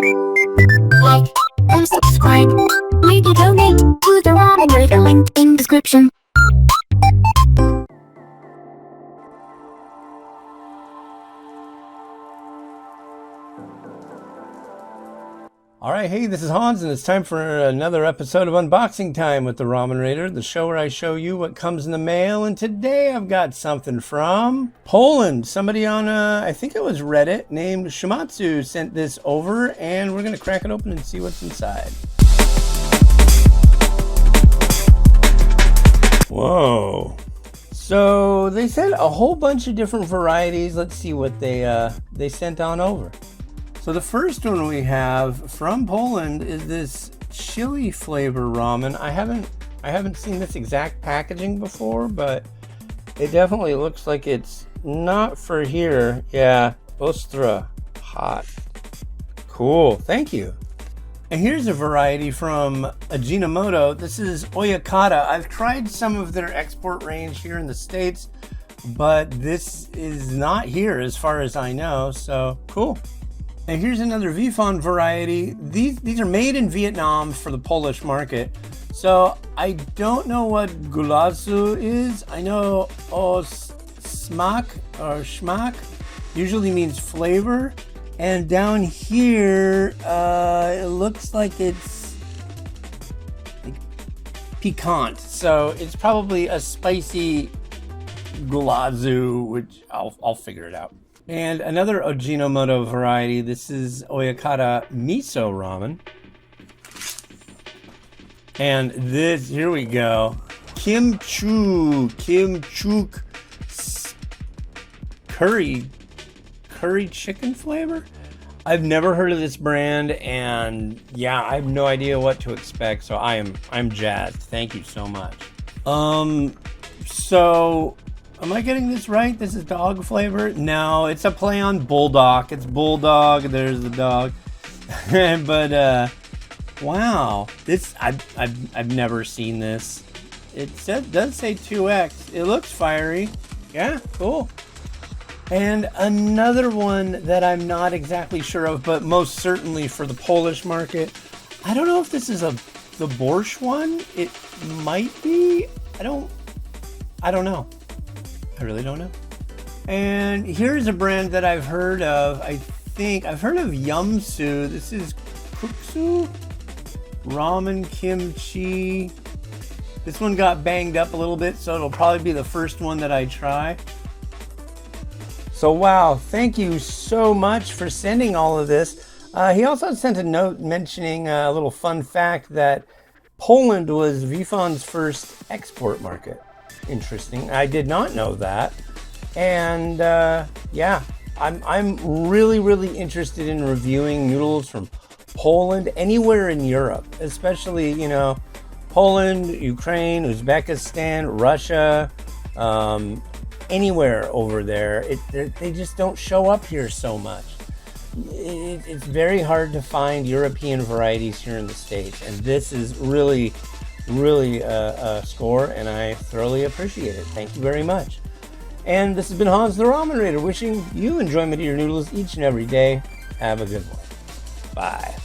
Like and subscribe. Maybe donate to the Ramen Noodle link in description. Alright, hey, this is Hans, and it's time for another episode of Unboxing Time with the Ramen Raider, the show where I show you what comes in the mail. And today I've got something from Poland. Somebody on, I think it was Reddit, named Shumatsu sent this over, and we're going to crack it open and see what's inside. Whoa. So they sent a whole bunch of different varieties. Let's see what they sent on over. So the first one we have from Poland is this chili flavor ramen. I haven't seen this exact packaging before, but it definitely looks like it's not for here. Yeah, Ostra hot. Cool, thank you. And here's a variety from Ajinomoto. This is Oyakata. I've tried some of their export range here in the States, but this is not here as far as I know, so cool. And here's another Vifon variety. These are made in Vietnam for the Polish market. So I don't know what gulasu is. I know smak or schmack usually means flavor. And down here, it looks like it's like piquant. So it's probably a spicy gulasu, which I'll figure it out. And another Ajinomoto variety, this is Oyakata Miso Ramen. And this, here we go, Kimchuk curry chicken flavor? I've never heard of this brand, and yeah, I have no idea what to expect, so I'm jazzed. Thank you so much. So am I getting this right? This is dog flavor? No, it's a play on bulldog. It's bulldog. There's the dog. But wow, this I've never seen this. It does say 2X. It looks fiery. Yeah, cool. And another one that I'm not exactly sure of, but most certainly for the Polish market. I don't know if this is the borscht one. It might be. I don't know. I really don't know. And here's a brand that I've heard of. I think I've heard of Yumsu. This is Kuksu Ramen Kimchi. This one got banged up a little bit, so it'll probably be the first one that I try. So wow, thank you so much for sending all of this. He also sent a note mentioning a little fun fact that Poland was Vifon's first export market. Interesting. I did not know that. And yeah, I'm really interested in reviewing noodles from Poland, anywhere in Europe, especially, you know, Poland, Ukraine, Uzbekistan, Russia, anywhere over there. They just don't show up here so much. It's very hard to find European varieties here in the States, and this is really a score, and I thoroughly appreciate it. Thank you very much. And this has been Hans the Ramen Raider, wishing you enjoyment of your noodles each and every day. Have a good one. Bye.